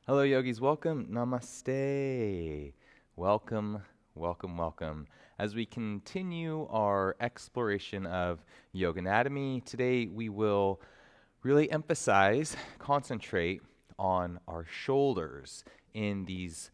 Hello, yogis. Welcome. Namaste. Welcome, welcome, welcome. As we continue our exploration of yoga anatomy, today we will really emphasize, concentrate on our shoulders in these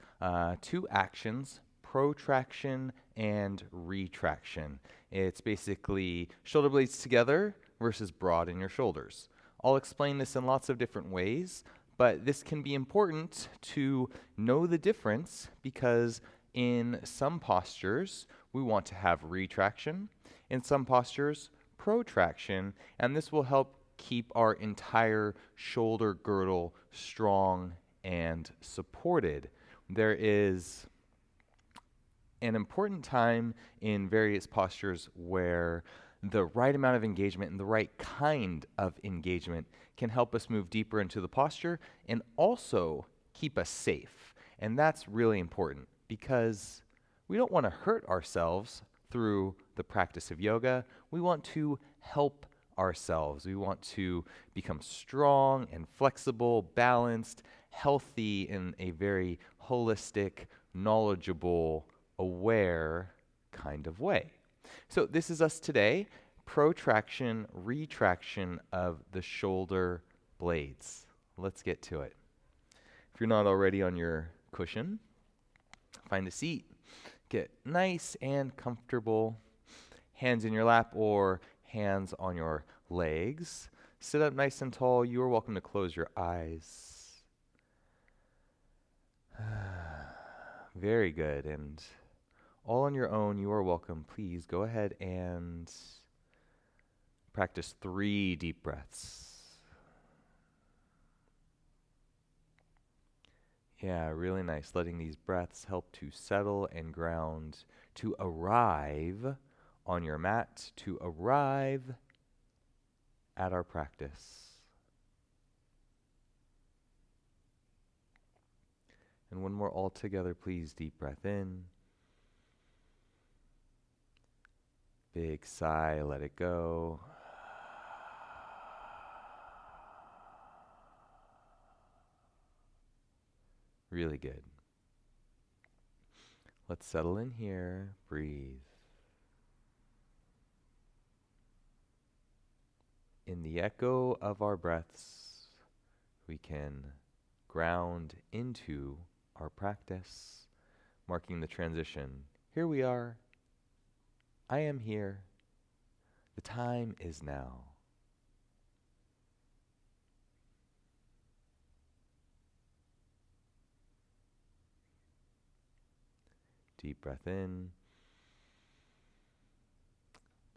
two actions, protraction and retraction. It's basically shoulder blades together versus broad in your shoulders. I'll explain this in lots of different ways, but this can be important to know the difference because in some postures we want to have retraction, in some postures protraction, and this will help keep our entire shoulder girdle strong and supported. There is an important time in various postures where the right amount of engagement and the right kind of engagement can help us move deeper into the posture and also keep us safe. And that's really important because we don't want to hurt ourselves through the practice of yoga. We want to help ourselves. We want to become strong and flexible, balanced, healthy in a very holistic, knowledgeable, aware kind of way. So this is us today, protraction, retraction of the shoulder blades. Let's get to it. If you're not already on your cushion, find a seat. Get nice and comfortable. Hands in your lap or hands on your legs. Sit up nice and tall. You are welcome to close your eyes. Very good. And all on your own, you are welcome. Please go ahead and practice 3 deep breaths. Yeah, really nice. Letting these breaths help to settle and ground, to arrive on your mat, to arrive at our practice. And one more all together, please. Deep breath in. Big sigh, let it go. Really good. Let's settle in here. Breathe. In the echo of our breaths, we can ground into our practice, marking the transition. Here we are. I am here. The time is now. Deep breath in.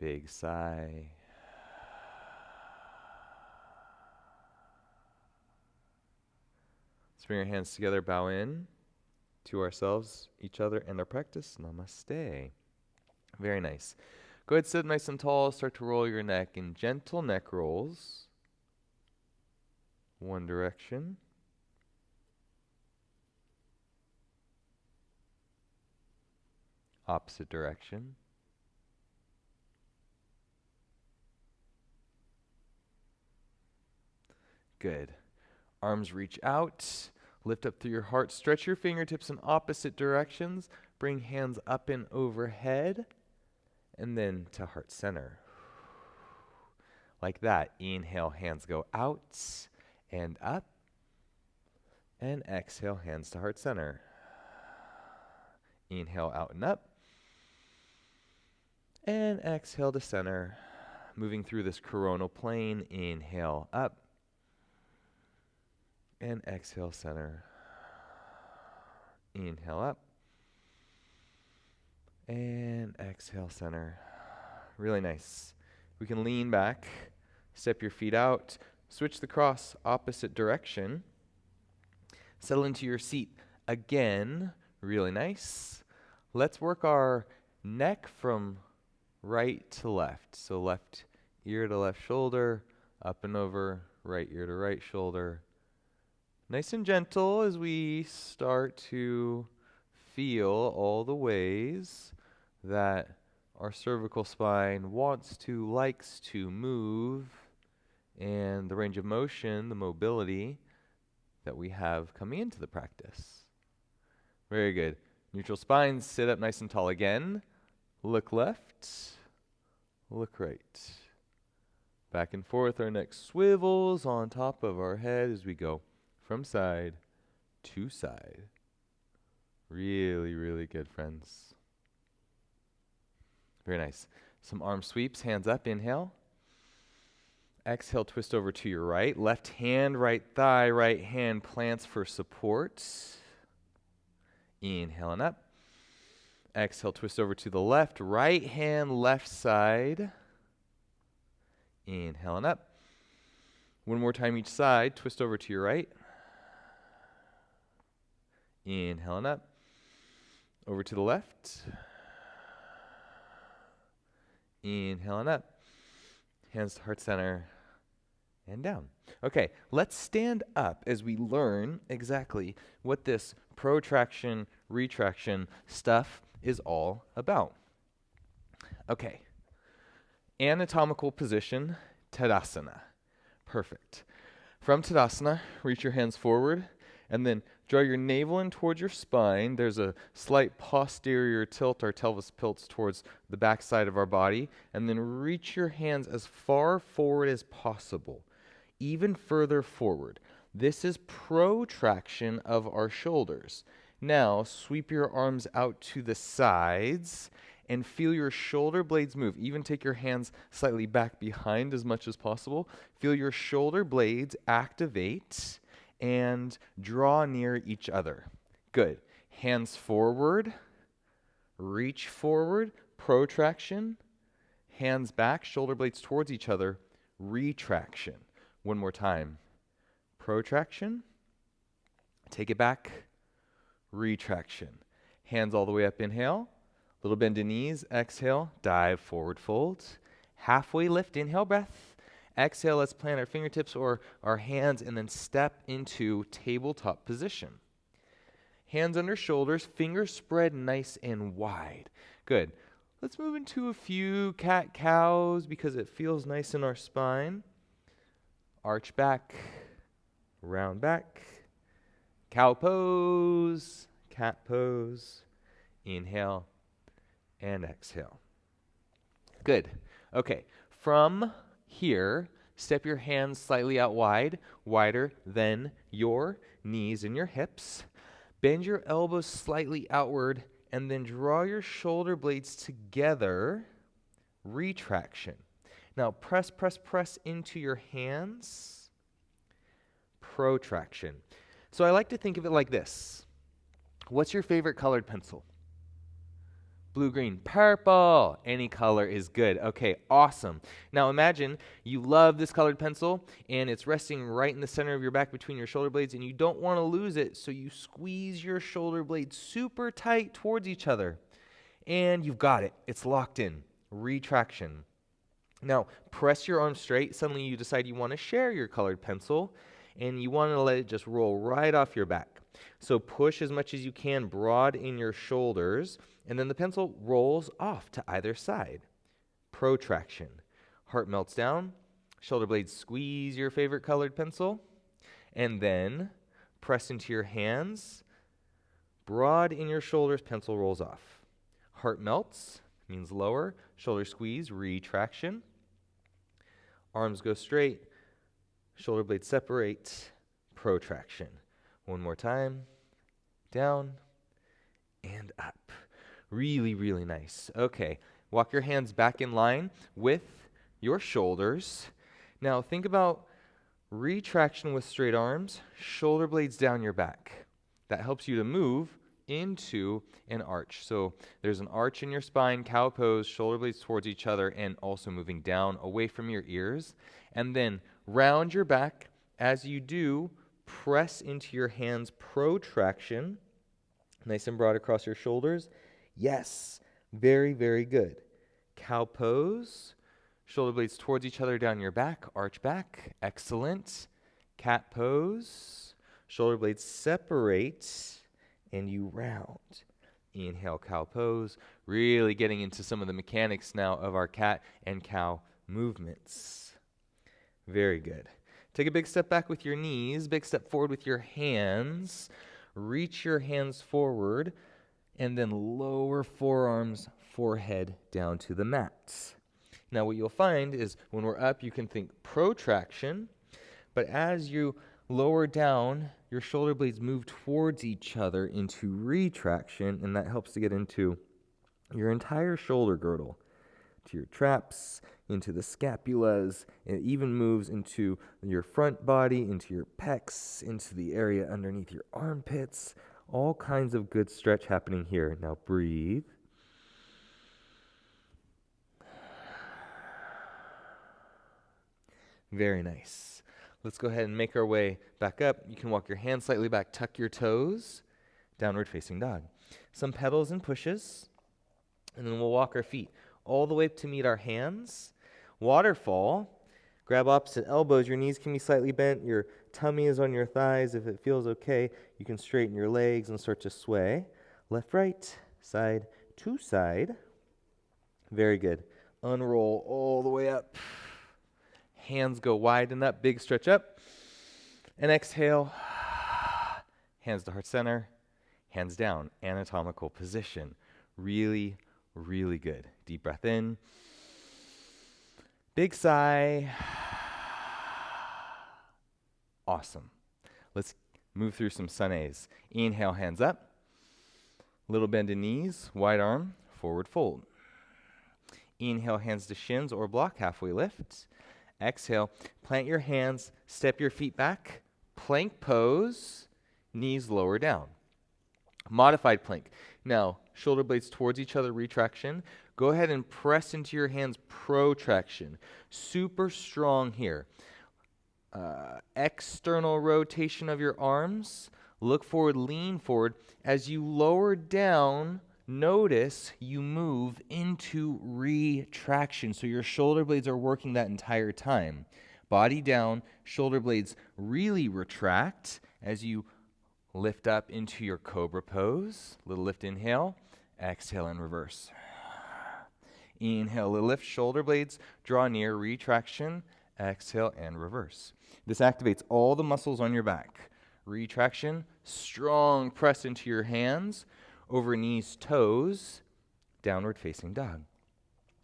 Big sigh. Let's bring our hands together, bow in to ourselves, each other, and our practice. Namaste. Very nice. Go ahead, sit nice and tall. Start to roll your neck in gentle neck rolls. One direction. Opposite direction. Good. Arms reach out. Lift up through your heart. Stretch your fingertips in opposite directions. Bring hands up and overhead. And then to heart center. Like that. Inhale, hands go out and up. And exhale, hands to heart center. Inhale, out and up. And exhale to center. Moving through this coronal plane. Inhale, up. And exhale, center. Inhale, up. And exhale, center. Really nice. We can lean back, step your feet out, switch the cross opposite direction. Settle into your seat again. Really nice. Let's work our neck from right to left. So left ear to left shoulder, up and over, right ear to right shoulder. Nice and gentle as we start to feel all the ways that our cervical spine wants to, likes to move, and the range of motion, the mobility that we have coming into the practice. Very good. Neutral spine, sit up nice and tall again. Look left, look right. Back and forth, our neck swivels on top of our head as we go from side to side. Really, really good, friends. Very nice. Some arm sweeps, hands up, inhale. Exhale, twist over to your right. Left hand, right thigh, right hand plants for support. Inhale and up. Exhale, twist over to the left. Right hand, left side. Inhale and up. One more time each side. Twist over to your right. Inhale and up. Over to the left. Inhale and up. Hands to heart center and down. Okay, let's stand up as we learn exactly what this protraction, retraction stuff is all about. Okay, anatomical position, Tadasana. Perfect. From Tadasana, reach your hands forward and then draw your navel in towards your spine. There's a slight posterior tilt. Our pelvis tilts towards the back side of our body. And then reach your hands as far forward as possible, even further forward. This is protraction of our shoulders. Now, sweep your arms out to the sides and feel your shoulder blades move. Even take your hands slightly back behind as much as possible. Feel your shoulder blades activate and draw near each other. Good. Hands forward, reach forward, protraction. Hands back, shoulder blades towards each other, retraction. One more time. Protraction. Take it back, retraction. Hands all the way up, inhale. Little bend in knees, exhale, dive, forward fold. Halfway lift, inhale, breath. Exhale, let's plant our fingertips or our hands and then step into tabletop position. Hands under shoulders, fingers spread nice and wide. Good. Let's move into a few cat-cows because it feels nice in our spine. Arch back, round back. Cow pose, cat pose. Inhale and exhale. Good. Okay. From here, step your hands slightly out wide, wider than your knees and your hips. Bend your elbows slightly outward and then draw your shoulder blades together. Retraction. Now press, press, press into your hands. Protraction. So I like to think of it like this. What's your favorite colored pencil? Blue, green, purple. Any color is good. Okay, awesome. Now imagine you love this colored pencil and it's resting right in the center of your back between your shoulder blades and you don't want to lose it, so you squeeze your shoulder blades super tight towards each other. And you've got it. It's locked in. Retraction. Now press your arms straight. Suddenly you decide you want to share your colored pencil and you want to let it just roll right off your back. So push as much as you can broad in your shoulders, and then the pencil rolls off to either side. Protraction. Heart melts down. Shoulder blades squeeze your favorite colored pencil, and then press into your hands. Broad in your shoulders, pencil rolls off. Heart melts, means lower. Shoulder squeeze, retraction. Arms go straight. Shoulder blades separate, protraction. One more time. Down and up. Really, really nice. Okay, walk your hands back in line with your shoulders. Now think about retraction with straight arms, shoulder blades down your back. That helps you to move into an arch. So there's an arch in your spine, cow pose, shoulder blades towards each other, and also moving down away from your ears. And then round your back. As you do, press into your hands, protraction. Nice and broad across your shoulders. Yes, very, very good. Cow pose. Shoulder blades towards each other down your back. Arch back. Excellent. Cat pose. Shoulder blades separate and you round. Inhale, cow pose. Really getting into some of the mechanics now of our cat and cow movements. Very good. Take a big step back with your knees, big step forward with your hands. Reach your hands forward, and then lower forearms, forehead down to the mat. Now what you'll find is when we're up, you can think protraction, but as you lower down, your shoulder blades move towards each other into retraction, and that helps to get into your entire shoulder girdle, to your traps, into the scapulas. It even moves into your front body, into your pecs, into the area underneath your armpits. All kinds of good stretch happening here. Now breathe. Very nice. Let's go ahead and make our way back up. You can walk your hands slightly back, tuck your toes, downward facing dog. Some pedals and pushes, and then we'll walk our feet all the way up to meet our hands. Waterfall. Grab opposite elbows. Your knees can be slightly bent. Your tummy is on your thighs. If it feels okay, you can straighten your legs and start to sway. Left, right, side to side. Very good. Unroll all the way up. Hands go wide and up. Big stretch up. And exhale. Hands to heart center. Hands down. Anatomical position. Really, really good. Deep breath in. Big sigh. Awesome. Let's move through some sun A's. Inhale, hands up. Little bend in knees, wide arm, forward fold. Inhale, hands to shins or block, halfway lift. Exhale, plant your hands, step your feet back, plank pose, knees lower down. Modified plank. Now, shoulder blades towards each other, retraction. Go ahead and press into your hands, protraction. Super strong here. External rotation of your arms. Look forward, lean forward. As you lower down, notice you move into retraction. So your shoulder blades are working that entire time. Body down, shoulder blades really retract as you lift up into your cobra pose. Little lift, inhale. Exhale and reverse. Inhale, little lift, shoulder blades draw near, retraction. Exhale and reverse. This activates all the muscles on your back. Retraction, strong press into your hands, over knees, toes, downward facing dog.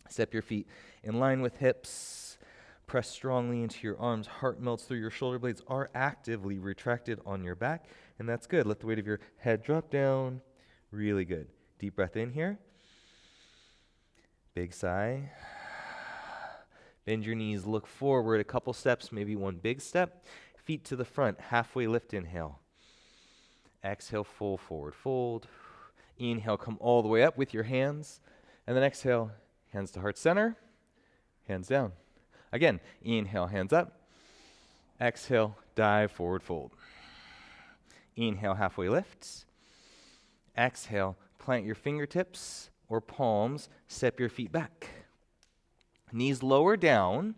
Step your feet in line with hips. Press strongly into your arms. Heart melts through. Your shoulder blades are actively retracted on your back, and that's good. Let the weight of your head drop down. Really good. Deep breath in here. Big sigh. Bend your knees, look forward a couple steps, maybe one big step. Feet to the front, halfway lift, inhale. Exhale, full forward fold. Inhale, come all the way up with your hands. And then exhale, hands to heart center, hands down. Again, inhale, hands up. Exhale, dive, forward fold. Inhale, halfway lift. Exhale, plant your fingertips or palms, step your feet back. Knees lower down,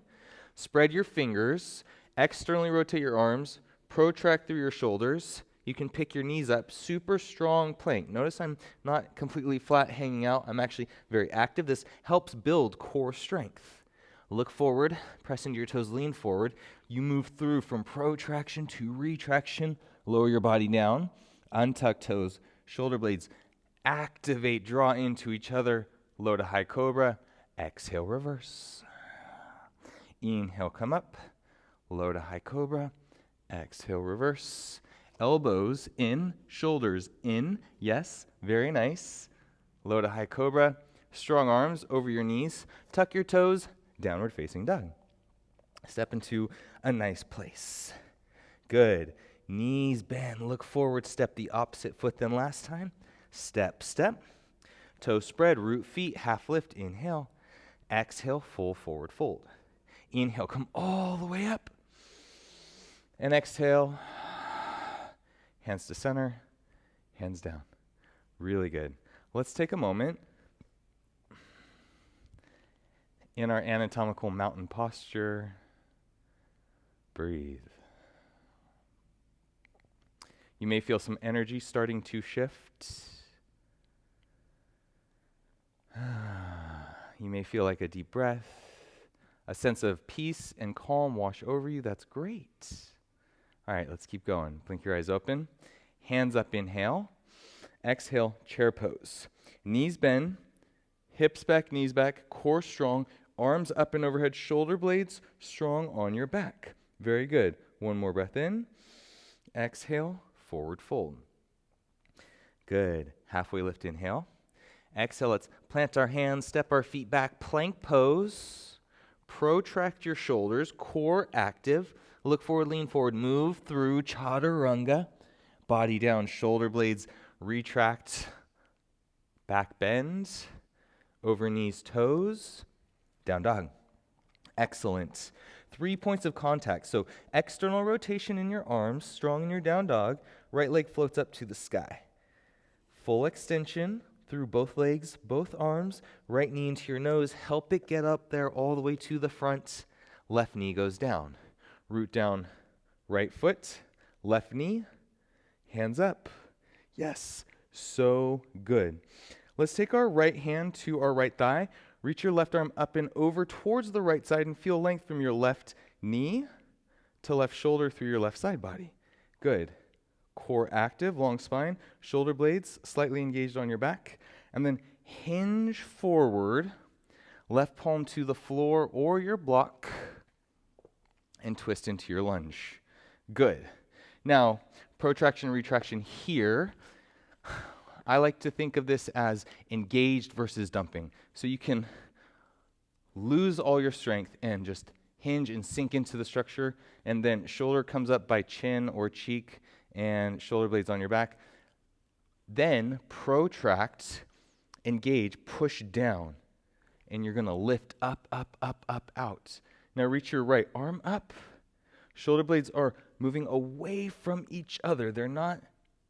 spread your fingers, externally rotate your arms, protract through your shoulders. You can pick your knees up, super strong plank. Notice I'm not completely flat hanging out. I'm actually very active. This helps build core strength. Look forward, press into your toes, lean forward. You move through from protraction to retraction. Lower your body down, untuck toes, shoulder blades activate, draw into each other. Low to high cobra. Exhale, reverse. Inhale, come up. Low to high cobra. Exhale, reverse. Elbows in, shoulders in. Yes, very nice. Low to high cobra. Strong arms over your knees. Tuck your toes, downward facing dog. Step into a nice place. Good. Knees bend, look forward, step the opposite foot than last time. Step, step. Toes spread, root feet, half lift, inhale. Exhale, full forward fold. Inhale, come all the way up. And exhale, hands to center, hands down. Really good. Let's take a moment in our anatomical mountain posture. Breathe. You may feel some energy starting to shift. You may feel like a deep breath, a sense of peace and calm wash over you. That's great. All right, let's keep going. Blink your eyes open. Hands up, inhale. Exhale, chair pose. Knees bend, hips back, knees back, core strong, arms up and overhead, shoulder blades strong on your back. Very good. One more breath in. Exhale, forward fold. Good. Halfway lift, inhale. Exhale, let's plant our hands, step our feet back, plank pose. Protract your shoulders, core active. Look forward, lean forward, move through chaturanga. Body down, shoulder blades retract, back bend, over knees, toes, down dog. Excellent. 3 points of contact. So external rotation in your arms, strong in your down dog. Right leg floats up to the sky. Full extension through both legs, both arms. Right knee into your nose. Help it get up there all the way to the front. Left knee goes down. Root down, right foot, left knee, hands up. Yes, so good. Let's take our right hand to our right thigh. Reach your left arm up and over towards the right side and feel length from your left knee to left shoulder through your left side body. Good. Core active, long spine, shoulder blades slightly engaged on your back. And then hinge forward, left palm to the floor or your block, and twist into your lunge. Good. Now, protraction, retraction here. I like to think of this as engaged versus dumping. So you can lose all your strength and just hinge and sink into the structure, and then shoulder comes up by chin or cheek and shoulder blades on your back. Then protract, engage, push down, and you're going to lift up, up, up, up, out. Now reach your right arm up. Shoulder blades are moving away from each other. They're not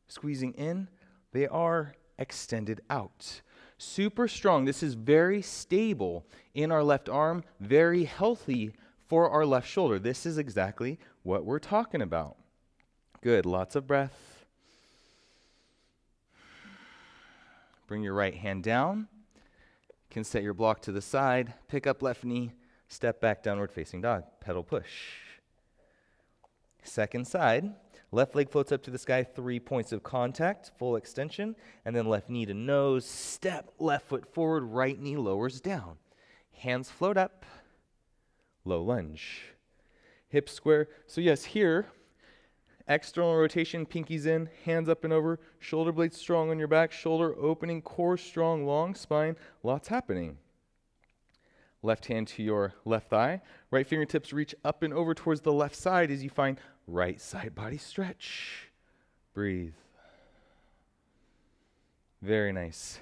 squeezing in. They are extended out. Super strong. This is very stable in our left arm, very healthy for our left shoulder. This is exactly what we're talking about. Good. Lots of breath. Bring your right hand down. You can set your block to the side. Pick up left knee. Step back, downward facing dog. Pedal push. Second side. Left leg floats up to the sky, 3 points of contact, full extension, and then left knee to nose, step, left foot forward, right knee lowers down. Hands float up, low lunge. Hips square. So yes, here, external rotation, pinkies in, hands up and over, shoulder blades strong on your back, shoulder opening, core strong, long spine, lots happening. Left hand to your left thigh. Right fingertips reach up and over towards the left side as you find right side body stretch. Breathe. Very nice.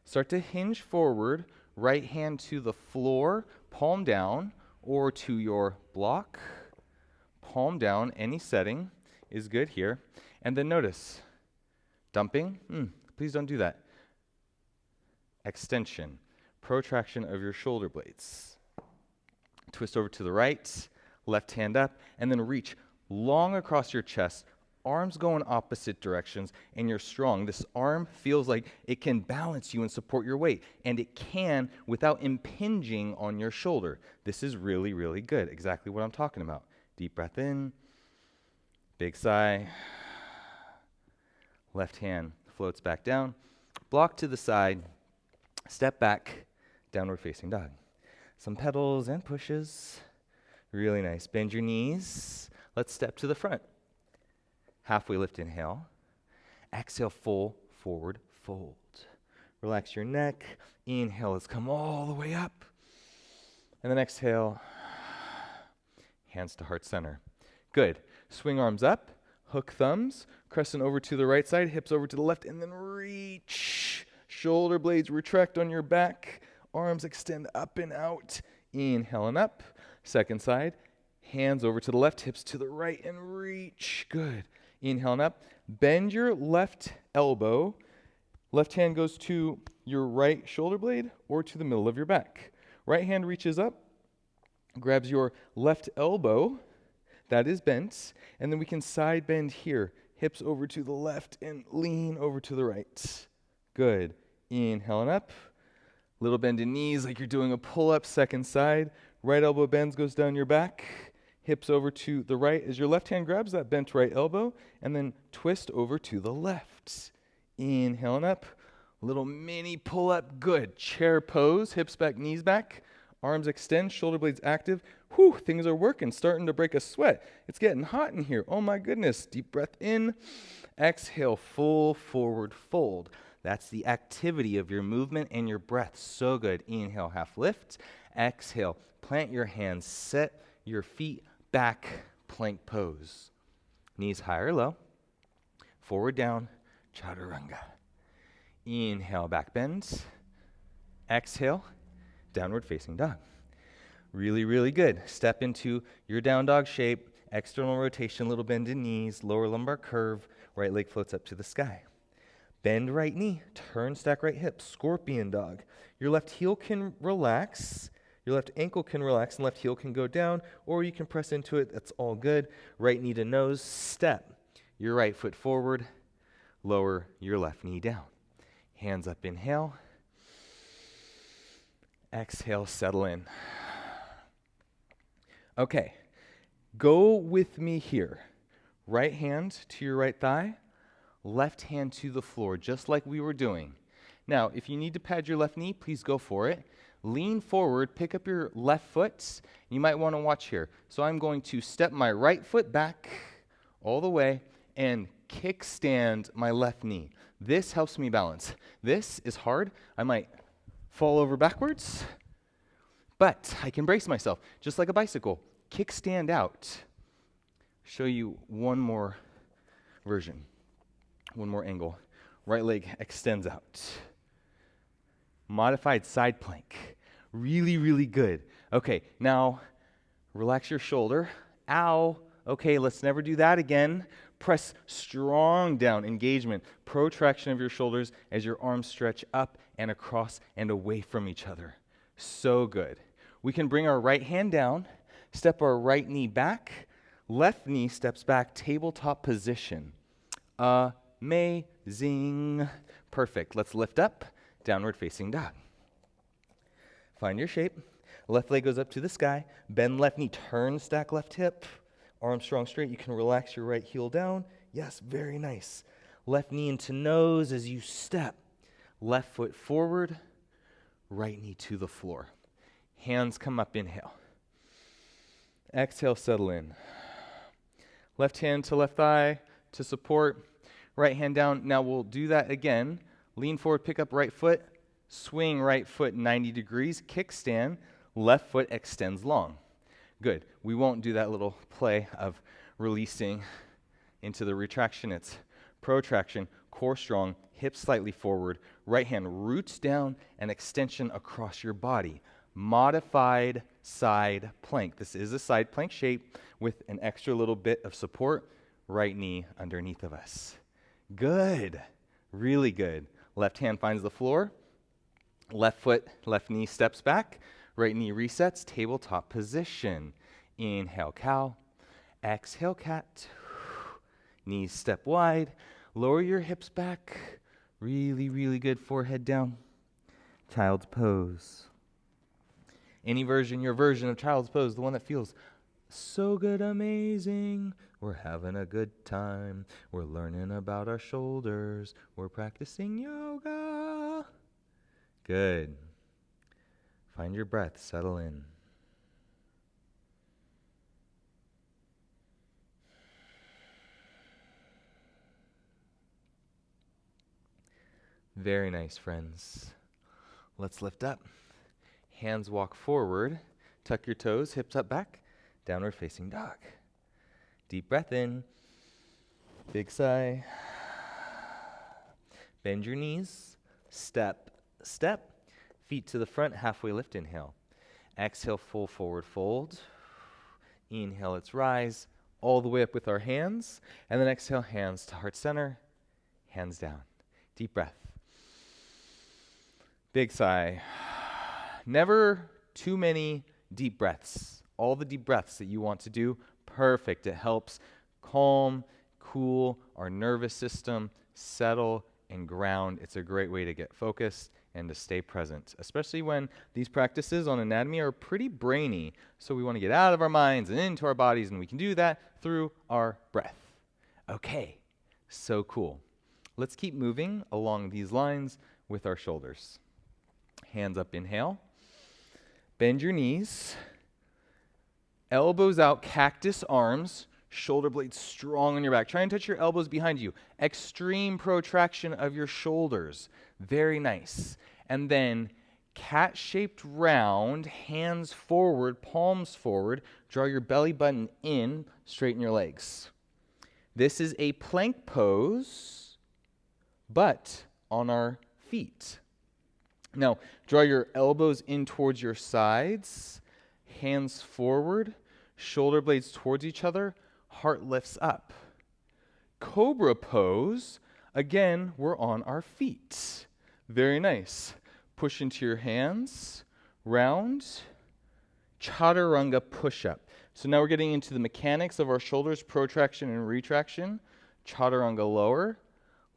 Start to hinge forward. Right hand to the floor, palm down, or to your block. Palm down, any setting is good here. And then notice, dumping, please don't do that. Extension. Protraction of your shoulder blades. Twist over to the right, left hand up, and then reach long across your chest, arms go in opposite directions, and you're strong. This arm feels like it can balance you and support your weight, and it can without impinging on your shoulder. This is really, really good. Exactly what I'm talking about. Deep breath in, big sigh. Left hand floats back down, block to the side, step back, downward facing dog. Some pedals and pushes. Really nice. Bend your knees. Let's step to the front. Halfway lift, inhale. Exhale, full forward fold. Relax your neck. Inhale, let's come all the way up. And then exhale, hands to heart center. Good. Swing arms up, hook thumbs, crescent over to the right side, hips over to the left, and then reach. Shoulder blades retract on your back. Arms extend up and out. Inhale and up. Second side. Hands over to the left, hips to the right, and reach. Good. Inhale and up. Bend your left elbow. Left hand goes to your right shoulder blade or to the middle of your back. Right hand reaches up, grabs your left elbow. That is bent. And then we can side bend here. Hips over to the left and lean over to the right. Good. Inhale and up. Little bend in knees like you're doing a pull-up, second side. Right elbow bends, goes down your back. Hips over to the right as your left hand grabs that bent right elbow, and then twist over to the left. Inhale and up. Little mini pull up. Good. Chair pose. Hips back, knees back. Arms extend, shoulder blades active. Whew, things are working. Starting to break a sweat. It's getting hot in here. Oh my goodness. Deep breath in. Exhale, full forward fold. That's the activity of your movement and your breath. So good. Inhale, half lift. Exhale, plant your hands, set your feet back, plank pose. Knees high or low. Forward down, chaturanga. Inhale, back bend. Exhale, downward facing dog. Really, really good. Step into your down dog shape. External rotation, little bend in knees, lower lumbar curve. Right leg floats up to the sky. Bend right knee, turn, stack right hip, scorpion dog. Your left heel can relax, your left ankle can relax, and left heel can go down, or you can press into it, that's all good. Right knee to nose, step. Your right foot forward, lower your left knee down. Hands up, inhale. Exhale, settle in. Okay, go with me here. Right hand to your right thigh. Left hand to the floor, just like we were doing. Now, if you need to pad your left knee, please go for it. Lean forward, pick up your left foot. You might want to watch here. So I'm going to step my right foot back all the way and kickstand my left knee. This helps me balance. This is hard. I might fall over backwards, but I can brace myself, just like a bicycle. Kickstand out. Show you one more version. One more angle. Right leg extends out. Modified side plank. Really, really good. Okay, now relax your shoulder. Ow. Okay, let's never do that again. Press strong down, engagement, protraction of your shoulders as your arms stretch up and across and away from each other. So good. We can bring our right hand down, step our right knee back, left knee steps back, tabletop position. Amazing. Perfect. Let's lift up, downward facing dog. Find your shape. Left leg goes up to the sky. Bend left knee, turn, stack left hip. Arm strong straight. You can relax your right heel down. Yes, very nice. Left knee into nose as you step. Left foot forward. Right knee to the floor. Hands come up, inhale. Exhale, settle in. Left hand to left thigh to support. Right hand down. Now we'll do that again. Lean forward, pick up right foot. Swing right foot 90 degrees. Kickstand. Left foot extends long. Good. We won't do that little play of releasing into the retraction. It's protraction, core strong, hips slightly forward. Right hand roots down and extension across your body. Modified side plank. This is a side plank shape with an extra little bit of support. Right knee underneath of us. Good. Really good. Left hand finds the floor. Left foot, left knee steps back. Right knee resets, tabletop position. Inhale, cow. Exhale, cat. Knees step wide. Lower your hips back. Really, really good. Forehead down. Child's pose. Any version, your version of child's pose, the one that feels so good, amazing. We're having a good time. We're learning about our shoulders. We're practicing yoga. Good. Find your breath, settle in. Very nice, friends. Let's lift up. Hands walk forward. Tuck your toes, hips up back. Downward facing dog. Deep breath in. Big sigh. Bend your knees. Step, step. Feet to the front, halfway lift, inhale. Exhale, full forward fold. Inhale, let's rise all the way up with our hands. And then exhale, hands to heart center, hands down. Deep breath. Big sigh. Never too many deep breaths. All the deep breaths that you want to do, perfect. It helps calm, cool our nervous system, settle, and ground. It's a great way to get focused and to stay present, especially when these practices on anatomy are pretty brainy. So we want to get out of our minds and into our bodies, and we can do that through our breath. Okay, so cool. Let's keep moving along these lines with our shoulders. Hands up, inhale. Bend your knees. Elbows out, cactus arms. Shoulder blades strong on your back. Try and touch your elbows behind you. Extreme protraction of your shoulders. Very nice. And then cat-shaped round, hands forward, palms forward. Draw your belly button in, straighten your legs. This is a plank pose, but on our feet. Now, draw your elbows in towards your sides, hands forward, shoulder blades towards each other, heart lifts up. Cobra pose, again, we're on our feet. Very nice. Push into your hands, round, chaturanga push-up. So now we're getting into the mechanics of our shoulders, protraction and retraction. Chaturanga lower,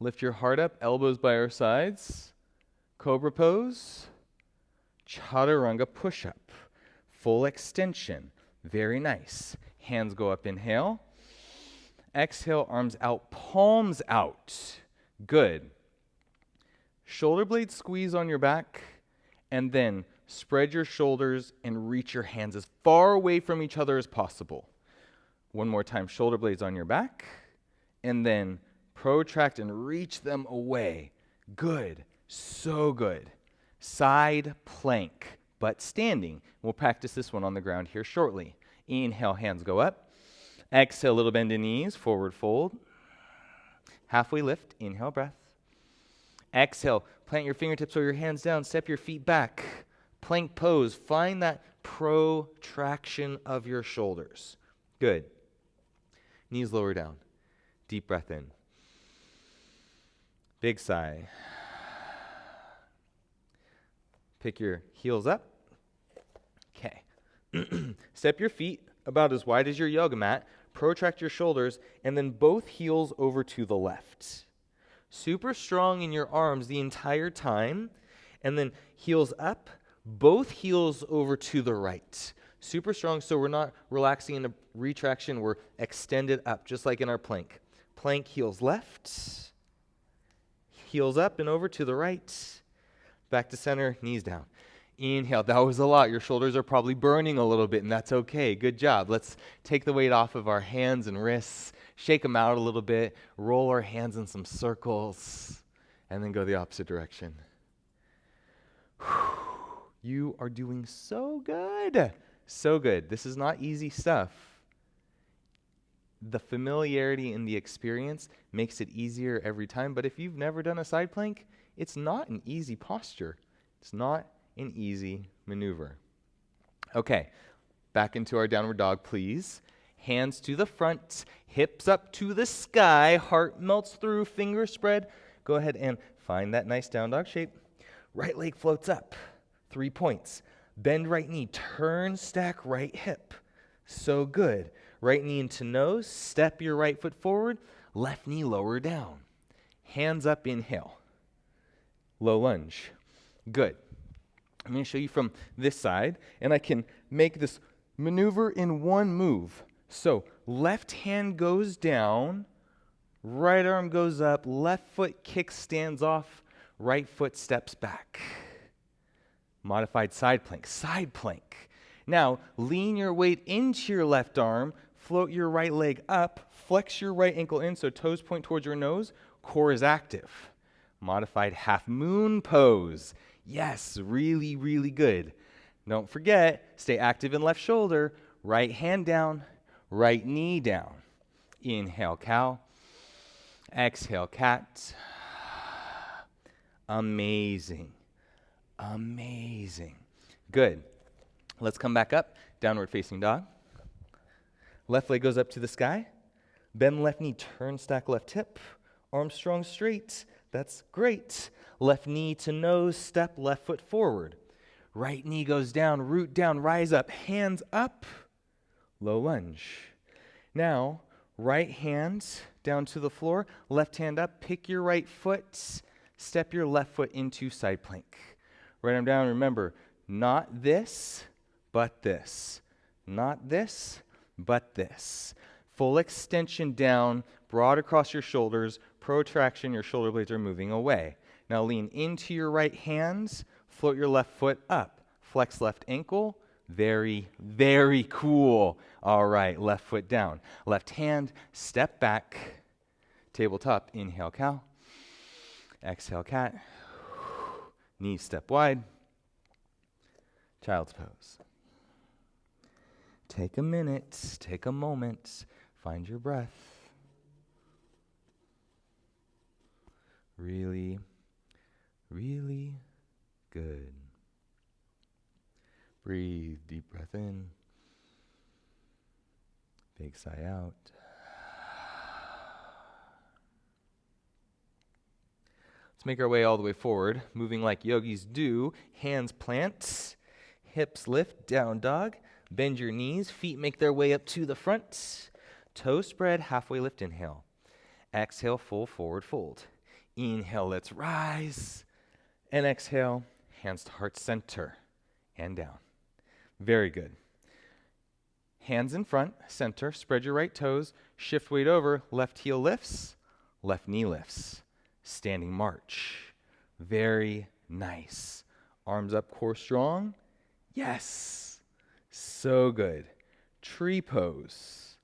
lift your heart up, elbows by our sides. Cobra pose, chaturanga push-up, full extension. Very nice. Hands go up, inhale. Exhale, arms out, palms out. Good. Shoulder blades squeeze on your back, and then spread your shoulders and reach your hands as far away from each other as possible. One more time, shoulder blades on your back, and then protract and reach them away. Good. So good. Side plank, but standing. We'll practice this one on the ground here shortly. Inhale, hands go up. Exhale, little bend in knees, forward fold. Halfway lift, inhale, breath. Exhale, plant your fingertips or your hands down, step your feet back. Plank pose, find that protraction of your shoulders. Good. Knees lower down. Deep breath in. Big sigh. Pick your heels up. Okay. Step your feet about as wide as your yoga mat. Protract your shoulders, and then both heels over to the left. Super strong in your arms the entire time, and then heels up, both heels over to the right. Super strong, so we're not relaxing into retraction, we're extended up, just like in our plank. Plank, heels left, heels up and over to the right. Back to center, knees down. Inhale. That was a lot. Your shoulders are probably burning a little bit, and that's okay. Good job. Let's take the weight off of our hands and wrists, shake them out a little bit, roll our hands in some circles, and then go the opposite direction. You are doing so good. So good. This is not easy stuff. The familiarity in the experience makes it easier every time, but if you've never done a side plank, it's not an easy posture. It's not an easy maneuver. Okay, back into our downward dog, please. Hands to the front, hips up to the sky, heart melts through, fingers spread. Go ahead and find that nice down dog shape. Right leg floats up, 3 points. Bend right knee, turn, stack right hip. So good. Right knee into nose, step your right foot forward, left knee lower down. Hands up, inhale. Low lunge. Good. I'm going to show you from this side, and I can make this maneuver in one move. So left hand goes down, right arm goes up, left foot kicks, stands off, right foot steps back. Modified side plank, side plank. Now lean your weight into your left arm, float your right leg up, flex your right ankle in so toes point towards your nose, core is active. Modified half moon pose. Yes, really, really good. Don't forget, stay active in left shoulder, right hand down, right knee down. Inhale, cow. Exhale, cat. Amazing. Amazing. Good. Let's come back up. Downward facing dog. Left leg goes up to the sky. Bend left knee, turn, stack left hip. Arms strong, straight. That's great. Left knee to nose, step left foot forward. Right knee goes down, root down, rise up, hands up, low lunge. Now, right hand down to the floor, left hand up, pick your right foot, Step your left foot into side plank. Right arm down. Remember, not this, but this. Not this, but this. Full extension down, broad across your shoulders, protraction, your shoulder blades are moving away. Now lean into your right hands, float your left foot up. Flex left ankle. Very, very cool. All right, left foot down. Left hand, step back. Tabletop, inhale cow. Exhale cat. Knees step wide. Child's pose. Take a minute, take a moment, find your breath. Really, really good. Breathe, deep breath in. Big sigh out. Let's make our way all the way forward, moving like yogis do. Hands plant, hips lift, down dog. Bend your knees, feet make their way up to the front. Toe spread, halfway lift, inhale. Exhale, full forward fold. Inhale, let's rise. And exhale, hands to heart center and down. Very good. Hands in front, center, spread your right toes, shift weight over, left heel lifts, left knee lifts. Standing march. Very nice. Arms up, core strong. Yes. So good. Tree pose.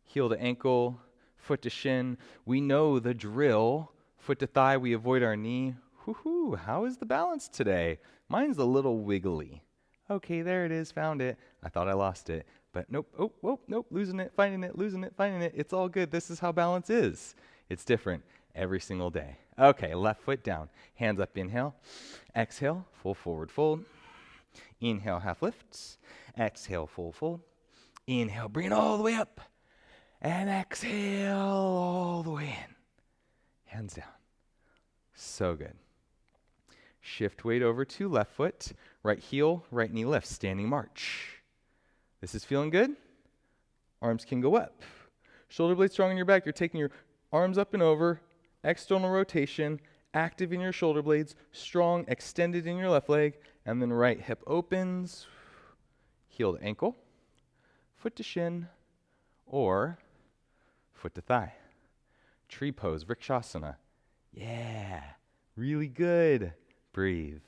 Heel to ankle, foot to shin. We know the drill. Foot to thigh, we avoid our knee. Whoo-hoo, how is the balance today? Mine's a little wiggly. Okay, there it is, found it. I thought I lost it, but nope, nope, losing it, finding it, losing it, finding it. It's all good. This is how balance is. It's different every single day. Okay, left foot down. Hands up, inhale. Exhale, full forward fold. Inhale, half lifts. Exhale, full fold. Inhale, bring it all the way up. And exhale all the way in. Hands down. So good. Shift weight over to left foot. Right heel, right knee lifts. Standing march. This is feeling good? Arms can go up. Shoulder blades strong in your back. You're taking your arms up and over. External rotation. Active in your shoulder blades. Strong, extended in your left leg. And then right hip opens. Heel to ankle. Foot to shin. Or foot to thigh. Tree pose, Vrikshasana. Yeah, really good. Breathe.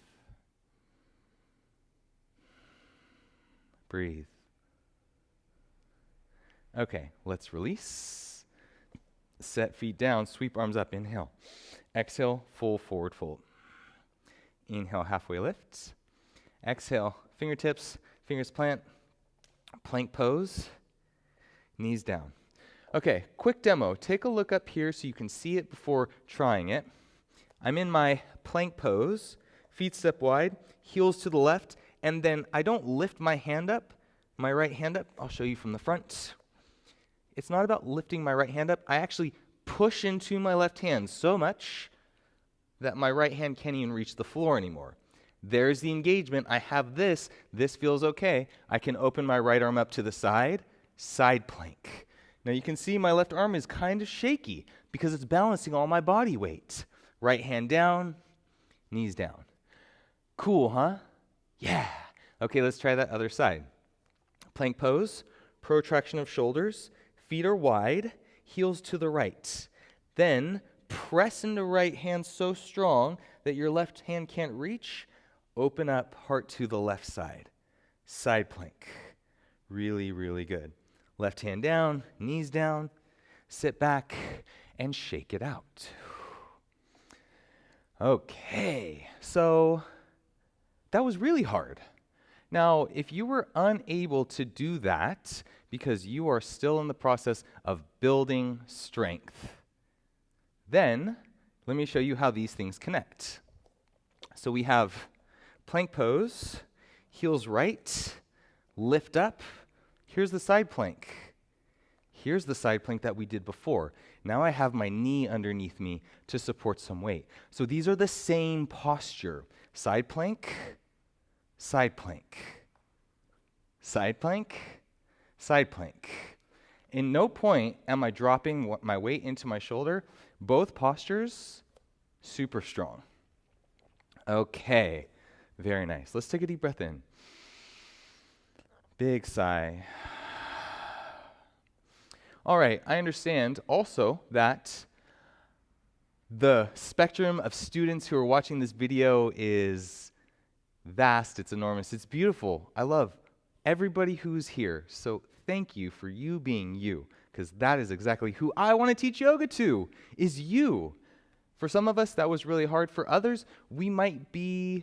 Breathe. Okay, let's release. Set feet down, sweep arms up, inhale. Exhale, full forward fold. Inhale, halfway lift. Exhale, fingertips, fingers plant. Plank pose, knees down. Okay, quick demo. Take a look up here so you can see it before trying it. I'm in my plank pose, feet step wide, heels to the left, and then I don't lift my hand up, my right hand up. I'll show you from the front. It's not about lifting my right hand up. I actually push into my left hand so much that my right hand can't even reach the floor anymore. There's the engagement. I have this. This feels okay. I can open my right arm up to the side, side plank. Now you can see my left arm is kind of shaky because it's balancing all my body weight. Right hand down, knees down. Cool, huh? Yeah. Okay, let's try that other side. Plank pose, protraction of shoulders, feet are wide, heels to the right. Then press into right hand so strong that your left hand can't reach. Open up, heart to the left side. Side plank. Really, really good. Left hand down, knees down, sit back, and shake it out. Okay, so that was really hard. Now, if you were unable to do that because you are still in the process of building strength, then let me show you how these things connect. So we have plank pose, heels right, lift up. Here's the side plank. Here's the side plank that we did before. Now I have my knee underneath me to support some weight. So these are the same posture. Side plank, side plank, side plank, side plank. In no point am I dropping my weight into my shoulder. Both postures, super strong. Okay, very nice. Let's take a deep breath in. Big sigh. All right, I understand also that the spectrum of students who are watching this video is vast, it's enormous, it's beautiful. I love everybody who's here. So thank you for you being you, because that is exactly who I want to teach yoga to, is you. For some of us, that was really hard. For others, we might go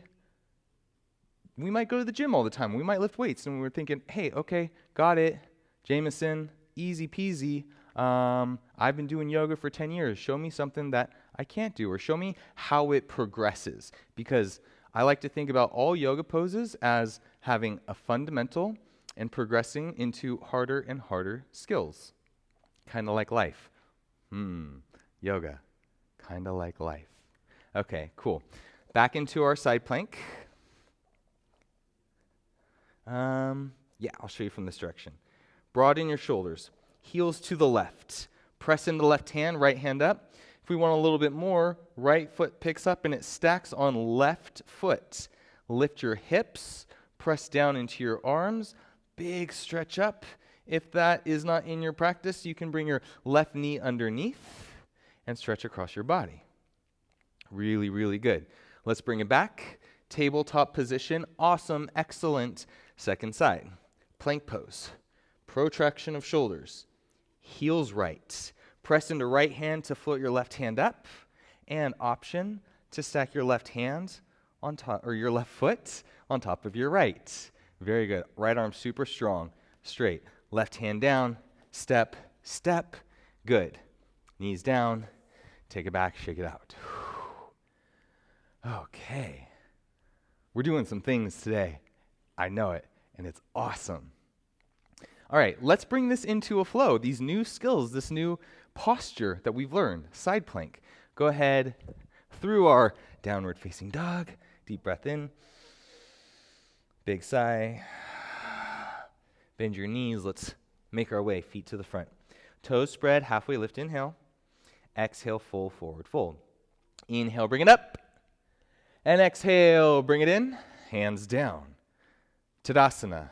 to the gym all the time. We might lift weights, and we're thinking, hey, okay, got it. Jameson, easy peasy. I've been doing yoga for 10 years. Show me something that I can't do, or show me how it progresses. Because I like to think about all yoga poses as having a fundamental and progressing into harder and harder skills. Kind of like life. Yoga. Kind of like life. Okay, cool. Back into our side plank. I'll show you from this direction. Broaden your shoulders. Heels to the left. Press into left hand, right hand up. If we want a little bit more, right foot picks up and it stacks on left foot. Lift your hips. Press down into your arms. Big stretch up. If that is not in your practice, you can bring your left knee underneath and stretch across your body. Really, really good. Let's bring it back. Tabletop position. Awesome. Excellent. Second side. Plank pose. Protraction of shoulders. Heels right. Press into right hand to float your left hand up. And option to stack your left hand on top, or your left foot on top of your right. Very good. Right arm super strong. Straight. Left hand down. Step. Step. Good. Knees down. Take it back. Shake it out. Okay. We're doing some things today. I know it. And it's awesome. All right, let's bring this into a flow. These new skills, this new posture that we've learned, side plank. Go ahead through our downward facing dog. Deep breath in. Big sigh. Bend your knees. Let's make our way, feet to the front. Toes spread, halfway lift, inhale. Exhale, full forward fold. Inhale, bring it up. And exhale, bring it in. Hands down. Tadasana.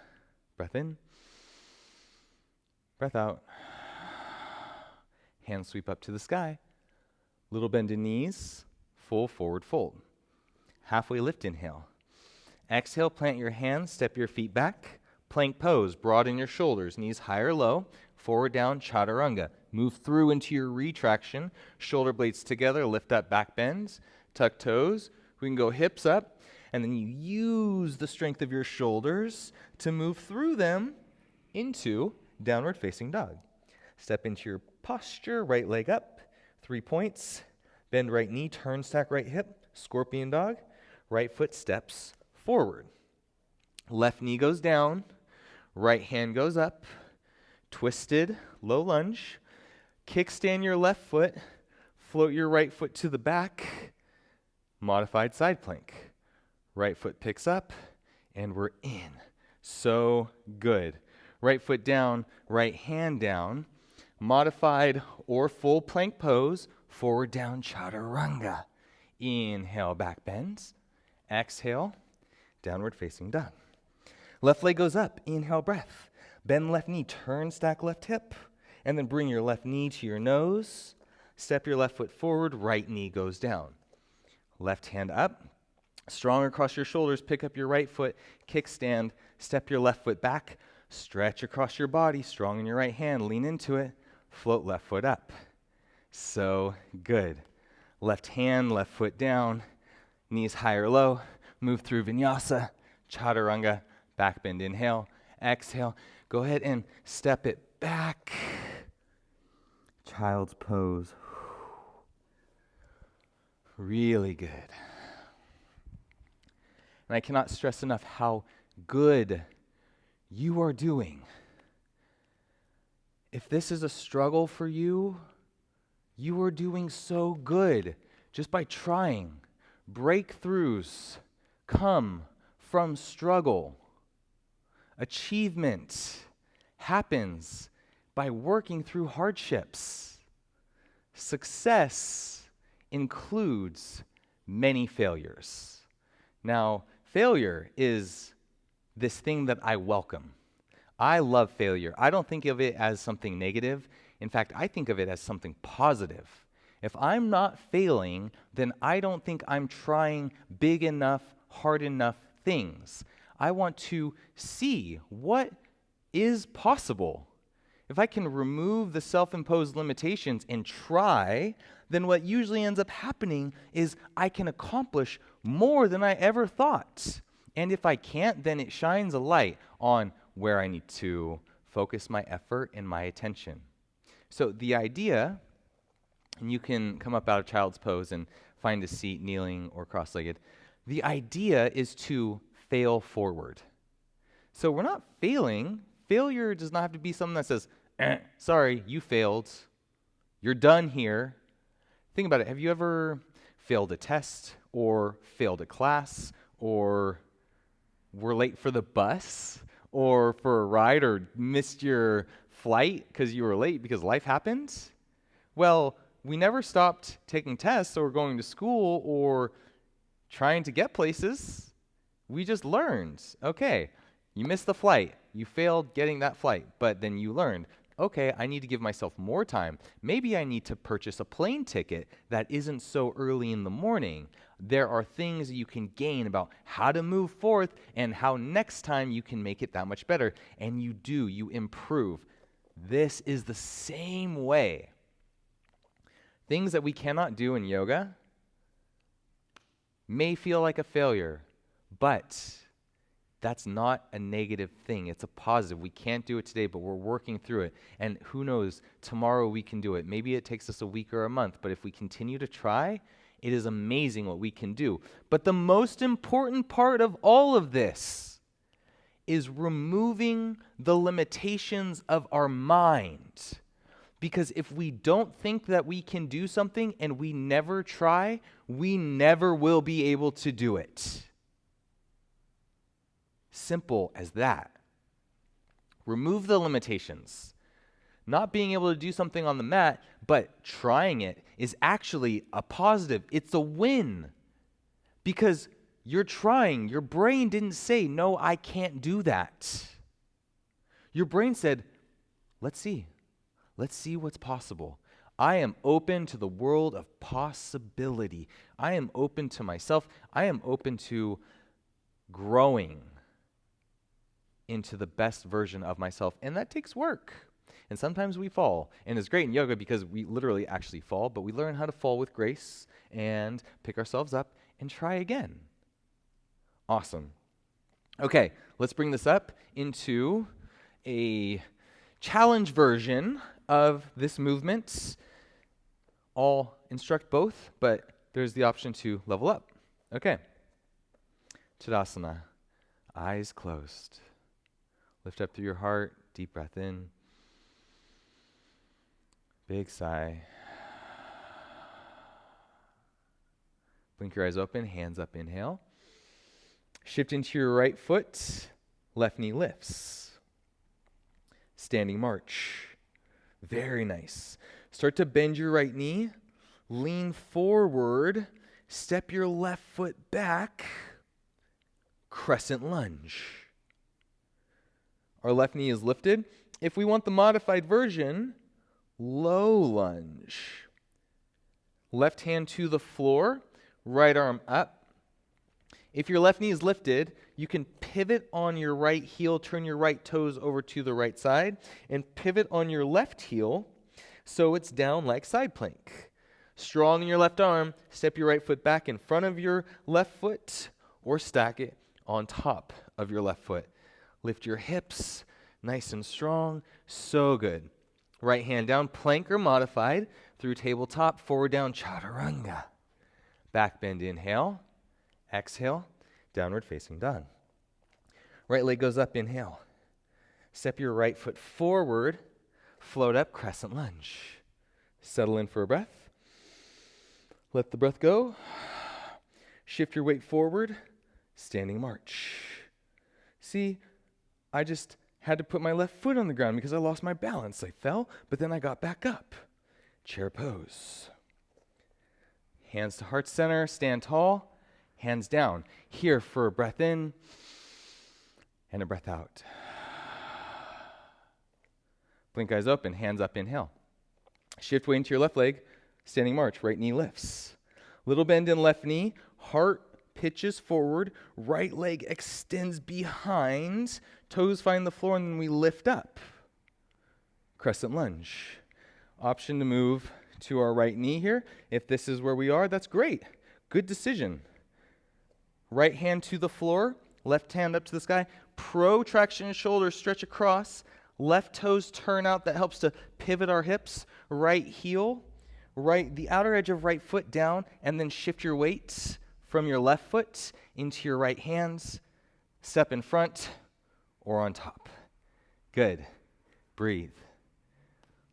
Breath in. Breath out. Hands sweep up to the sky. Little bend in knees. Full forward fold. Halfway lift, inhale. Exhale, plant your hands, step your feet back. Plank pose, broaden your shoulders, knees high or low. Forward down, chaturanga. Move through into your retraction. Shoulder blades together, lift up, back bends. Tuck toes. We can go hips up. And then you use the strength of your shoulders to move through them into downward facing dog. Step into your posture, right leg up. 3 points. Bend right knee, turn, stack right hip. Scorpion dog. Right foot steps forward. Left knee goes down. Right hand goes up. Twisted, low lunge. Kickstand your left foot. Float your right foot to the back. Modified side plank. Right foot picks up, and we're in. So good. Right foot down, right hand down. Modified or full plank pose, forward down chaturanga. Inhale, back bends. Exhale, downward facing dog. Left leg goes up, inhale, breath. Bend left knee, turn, stack left hip. And then bring your left knee to your nose. Step your left foot forward, right knee goes down. Left hand up. Strong across your shoulders, pick up your right foot, kickstand, step your left foot back, stretch across your body, strong in your right hand, lean into it, float left foot up. So good. Left hand, left foot down, knees high or low, move through vinyasa, chaturanga, back bend, inhale, exhale. Go ahead and step it back. Child's pose. Really good. And I cannot stress enough how good you are doing. If this is a struggle for you, you are doing so good just by trying. Breakthroughs come from struggle. Achievement happens by working through hardships. Success includes many failures. Now, failure is this thing that I welcome. I love failure. I don't think of it as something negative. In fact, I think of it as something positive. If I'm not failing, then I don't think I'm trying big enough, hard enough things. I want to see what is possible. If I can remove the self-imposed limitations and try, then what usually ends up happening is I can accomplish more than I ever thought. And if I can't, then it shines a light on where I need to focus my effort and my attention. So the idea, and you can come up out of child's pose and find a seat kneeling or cross-legged. The idea is to fail forward. So we're not failing. Failure does not have to be something that says, sorry, you failed. You're done here. Think about it. Have you ever failed a test or failed a class or were late for the bus or for a ride or missed your flight because you were late because life happened? Well, we never stopped taking tests or going to school or trying to get places. We just learned. Okay, you missed the flight. You failed getting that flight, but then you learned, okay, I need to give myself more time. Maybe I need to purchase a plane ticket that isn't so early in the morning. There are things that you can gain about how to move forth and how next time you can make it that much better. And you do, you improve. This is the same way. Things that we cannot do in yoga may feel like a failure, but that's not a negative thing. It's a positive. We can't do it today, but we're working through it. And who knows, tomorrow we can do it. Maybe it takes us a week or a month, but if we continue to try, it is amazing what we can do. But the most important part of all of this is removing the limitations of our mind. Because if we don't think that we can do something and we never try, we never will be able to do it. Simple as that. Remove the limitations. Not being able to do something on the mat, but trying it is actually a positive. It's a win. Because you're trying. Your brain didn't say, no, I can't do that. Your brain said, let's see. Let's see what's possible. I am open to the world of possibility. I am open to myself. I am open to growing into the best version of myself. And that takes work. And sometimes we fall. And it's great in yoga because we literally actually fall, but we learn how to fall with grace and pick ourselves up and try again. Awesome. Okay, let's bring this up into a challenge version of this movement. I'll instruct both, but there's the option to level up. Okay. Tadasana. Eyes closed. Lift up through your heart. Deep breath in. Big sigh. Blink your eyes open. Hands up. Inhale. Shift into your right foot. Left knee lifts. Standing march. Very nice. Start to bend your right knee. Lean forward. Step your left foot back. Crescent lunge. Our left knee is lifted. If we want the modified version, low lunge. Left hand to the floor. Right arm up. If your left knee is lifted, you can pivot on your right heel, turn your right toes over to the right side, and pivot on your left heel so it's down like side plank. Strong in your left arm, step your right foot back in front of your left foot or stack it on top of your left foot. Lift your hips, nice and strong, so good. Right hand down, plank or modified, through tabletop, forward down, chaturanga. Back bend, inhale. Exhale, downward facing dog. Right leg goes up, inhale. Step your right foot forward, float up, crescent lunge. Settle in for a breath. Let the breath go. Shift your weight forward, standing march. See, I just had to put my left foot on the ground because I lost my balance. I fell, but then I got back up. Chair pose. Hands to heart center, stand tall, hands down. Here for a breath in and a breath out. Blink eyes open, hands up, inhale. Shift weight into your left leg, standing march, right knee lifts. Little bend in left knee, heart pitches forward, right leg extends behind, toes find the floor, and then we lift up. Crescent lunge. Option to move to our right knee here. If this is where we are, that's great. Good decision. Right hand to the floor, left hand up to the sky. Protraction shoulders stretch across. Left toes turn out. That helps to pivot our hips. Right heel, the outer edge of right foot down, and then shift your weight from your left foot into your right hands. Step in front or on top. Good. Breathe.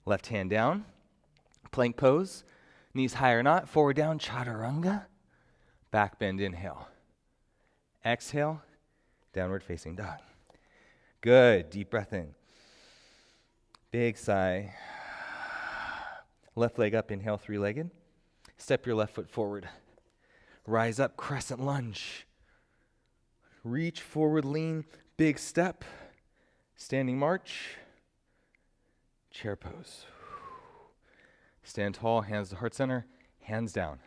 Left hand down. Plank pose. Knees high or not. Forward down. Chaturanga. Back bend. Inhale. Exhale. Downward facing dog. Good. Deep breath in. Big sigh. Left leg up. Inhale. Three-legged. Step your left foot forward. Rise up. Crescent lunge. Reach forward. Lean. Big step. Standing march. Chair pose. Stand tall, hands to heart center, hands down.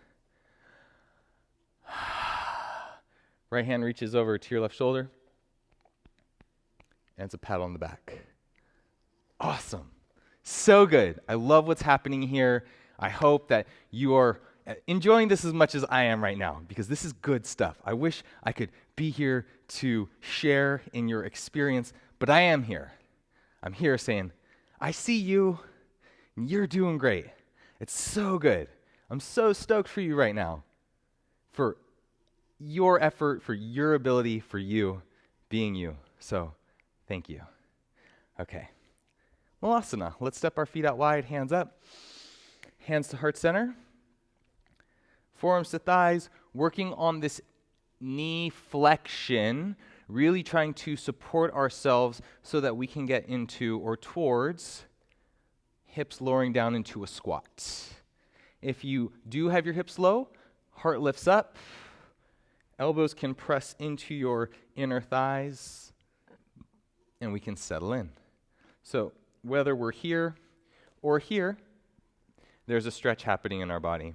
Right hand reaches over to your left shoulder, and it's a pat on the back. Awesome. So good. I love what's happening here. I hope that you are enjoying this as much as I am right now, because this is good stuff. I wish I could be here to share in your experience, but I am here. I'm here saying, I see you, and you're doing great. It's so good. I'm so stoked for you right now, for your effort, for your ability, for you being you. So thank you. Okay. Malasana. Let's step our feet out wide, hands up. Hands to heart center. Forearms to thighs, working on this knee flexion, really trying to support ourselves so that we can get into or towards hips lowering down into a squat. If you do have your hips low, heart lifts up, elbows can press into your inner thighs, and we can settle in. So whether we're here or here, there's a stretch happening in our body.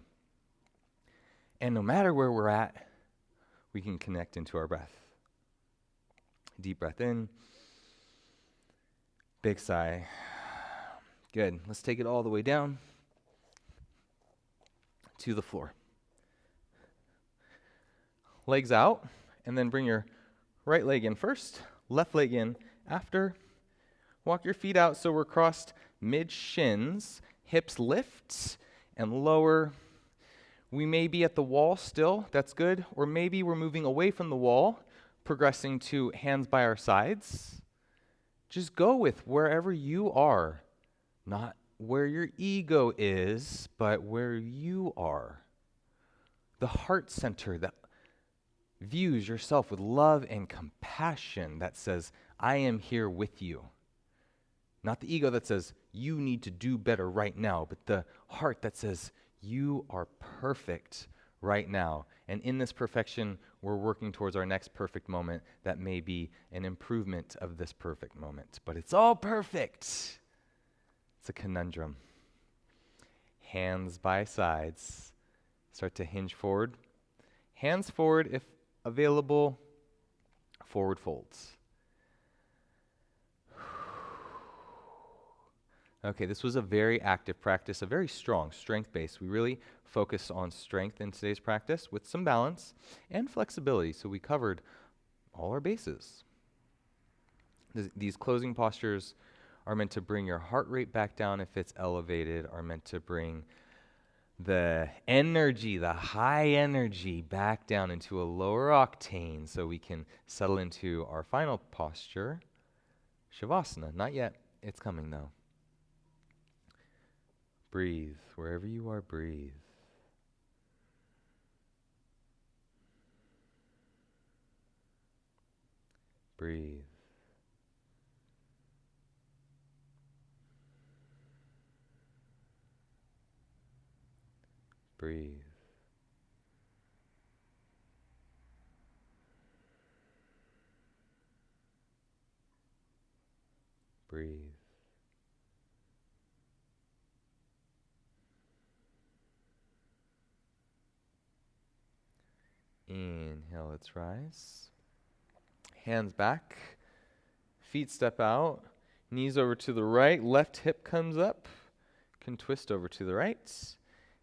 And no matter where we're at, we can connect into our breath. Deep breath in. Big sigh. Good. Let's take it all the way down to the floor. Legs out, and then bring your right leg in first, left leg in after. Walk your feet out so we're crossed mid-shins. Hips lift and lower. We may be at the wall still, that's good, or maybe we're moving away from the wall, progressing to hands by our sides. Just go with wherever you are, not where your ego is, but where you are. The heart center that views yourself with love and compassion, that says, I am here with you. Not the ego that says, you need to do better right now, but the heart that says, you are perfect right now. And in this perfection, we're working towards our next perfect moment that may be an improvement of this perfect moment. But it's all perfect. It's a conundrum. Hands by sides. Start to hinge forward. Hands forward if available. Forward folds. Okay, this was a very active practice, a very strong strength-based. We really focused on strength in today's practice with some balance and flexibility, so we covered all our bases. These closing postures are meant to bring your heart rate back down if it's elevated, are meant to bring the energy, the high energy, back down into a lower octane so we can settle into our final posture, Shavasana. Not yet, it's coming though. Breathe. Wherever you are, breathe. Breathe. Breathe. Breathe. Inhale, let's rise. Hands back, feet step out, knees over to the right, left hip comes up, can twist over to the right,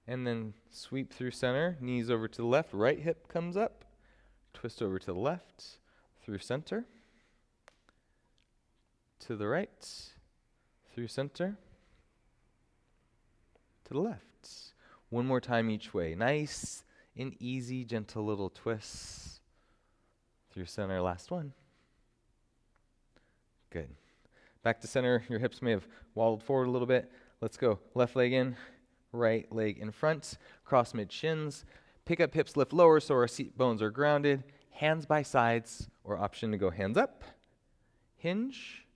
and then sweep through center, knees over to the left, right hip comes up, twist over to the left, through center, to the right, through center, to the left. One more time each way. Nice and easy, gentle little twists through center. Last one. Good. Back to center. Your hips may have wobbled forward a little bit. Let's go. Left leg in, right leg in front. Cross mid shins. Pick up hips, lift lower so our seat bones are grounded. Hands by sides, or option to go hands up. Hinge.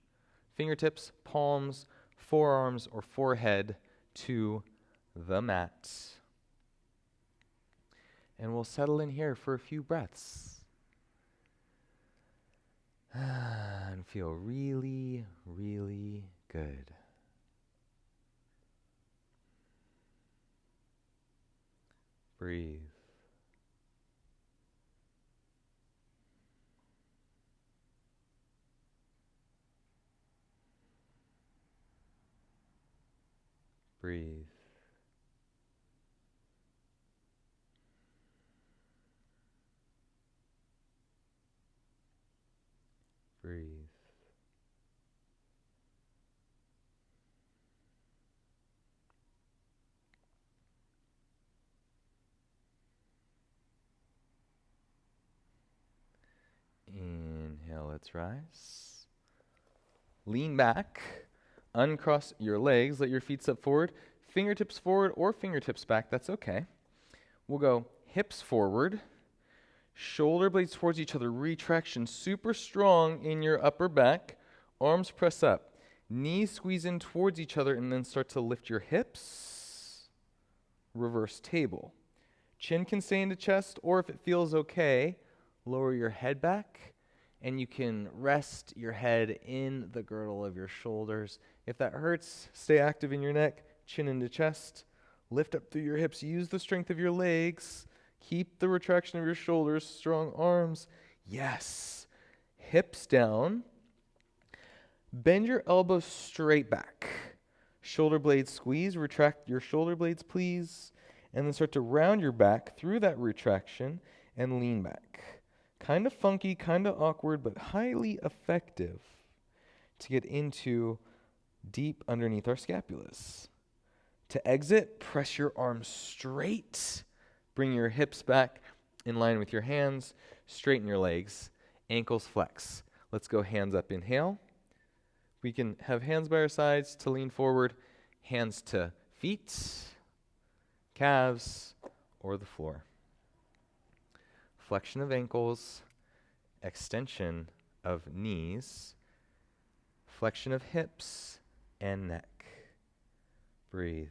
Fingertips, palms, forearms, or forehead to the mat. And we'll settle in here for a few breaths. And feel really, really good. Breathe. Breathe. Breathe. Inhale, let's rise. Lean back, uncross your legs, let your feet step forward, fingertips forward or fingertips back, that's okay. We'll go hips forward, shoulder blades towards each other, retraction super strong in your upper back, arms press up, knees squeeze in towards each other and then start to lift your hips, reverse table. Chin can stay into chest, or if it feels okay, lower your head back, and you can rest your head in the girdle of your shoulders. If that hurts, stay active in your neck, chin into chest, lift up through your hips, use the strength of your legs, keep the retraction of your shoulders, strong arms. Yes. Hips down. Bend your elbows straight back. Shoulder blades squeeze, retract your shoulder blades, please. And then start to round your back through that retraction and lean back. Kind of funky, kind of awkward, but highly effective to get into deep underneath our scapulas. To exit, press your arms straight. Bring your hips back in line with your hands. Straighten your legs. Ankles flex. Let's go hands up. Inhale. We can have hands by our sides to lean forward. Hands to feet, calves, or the floor. Flexion of ankles, extension of knees, flexion of hips and neck. Breathe.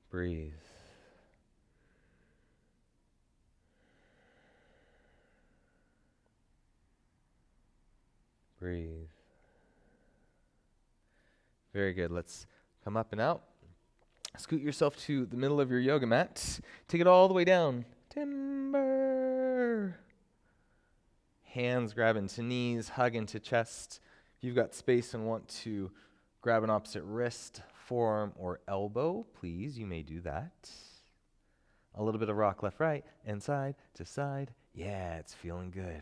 Breathe. Breathe. Very good. Let's come up and out. Scoot yourself to the middle of your yoga mat. Take it all the way down. Timber. Hands grab into knees, hug into chest. If you've got space and want to grab an opposite wrist, forearm, or elbow, please, you may do that. A little bit of rock left, right, and side to side. Yeah, it's feeling good.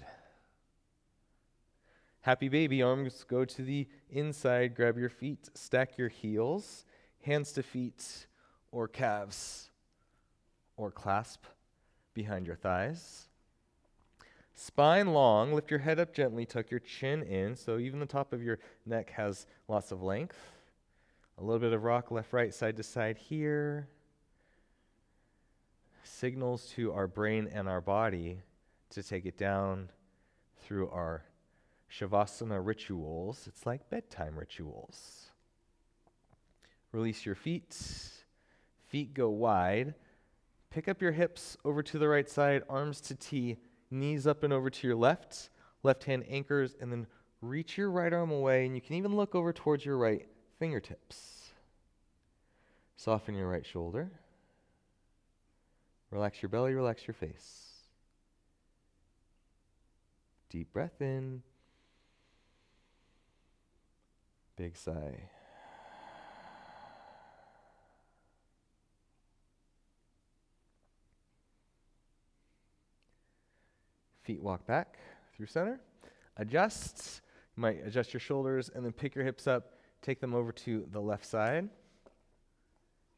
Happy baby, arms go to the inside, grab your feet, stack your heels, hands to feet or calves, or clasp behind your thighs. Spine long, lift your head up gently, tuck your chin in, so even the top of your neck has lots of length. A little bit of rock left, right, side to side here. Signals to our brain and our body to take it down through our Shavasana rituals. It's like bedtime rituals. Release your feet. Feet go wide. Pick up your hips over to the right side, arms to T, knees up and over to your left. Left hand anchors, and then reach your right arm away, and you can even look over towards your right fingertips. Soften your right shoulder. Relax your belly, relax your face. Deep breath in. Big sigh. Feet walk back through center. Adjust. You might adjust your shoulders and then pick your hips up. Take them over to the left side.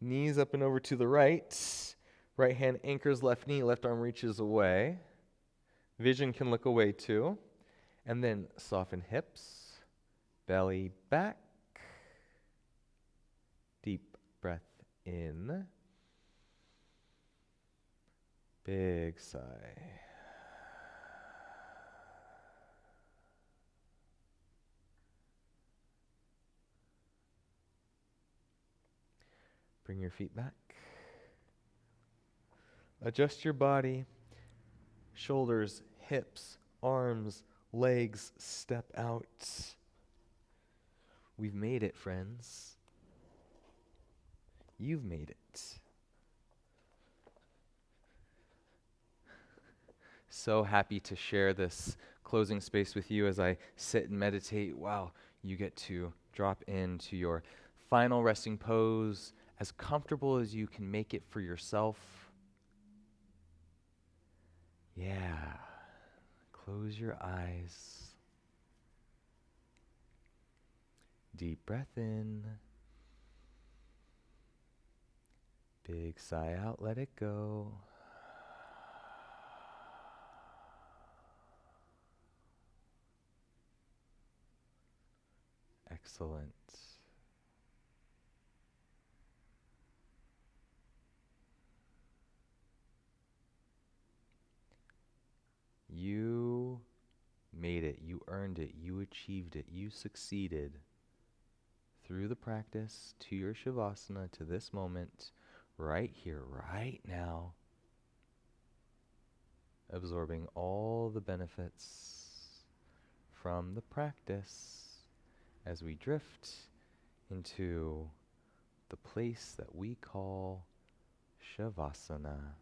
Knees up and over to the right. Right hand anchors left knee, left arm reaches away. Vision can look away too. And then soften hips, belly back. Deep breath in. Big sigh. Bring your feet back. Adjust your body, shoulders, hips, arms, legs, step out. We've made it, friends. You've made it. So happy to share this closing space with you as I sit and meditate. Wow, you get to drop into your final resting pose, as comfortable as you can make it for yourself. Yeah. Close your eyes. Deep breath in. Big sigh out, let it go. Excellent. You made it. You earned it. You achieved it. You succeeded through the practice to your Shavasana, to this moment, right here, right now, absorbing all the benefits from the practice as we drift into the place that we call Shavasana.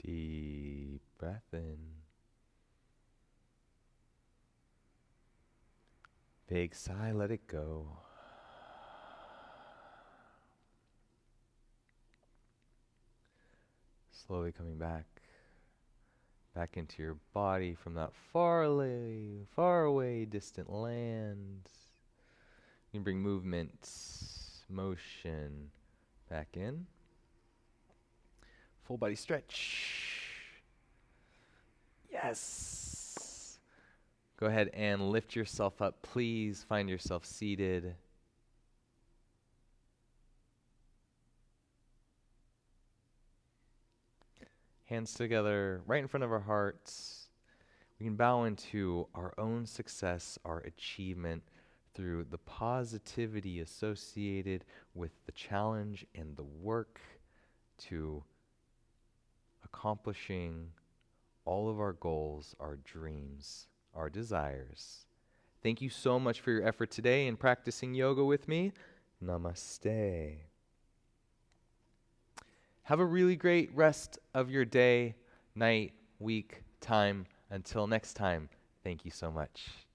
Deep breath in. Big sigh, let it go. Slowly coming back into your body from that far away distant land. You can bring movement, motion back in. Full body stretch. Yes. Go ahead and lift yourself up. Please find yourself seated. Hands together right in front of our hearts. We can bow into our own success, our achievement through the positivity associated with the challenge and the work to accomplishing all of our goals, our dreams, our desires. Thank you so much for your effort today in practicing yoga with me. Namaste. Have a really great rest of your day, night, week, time. Until next time, thank you so much.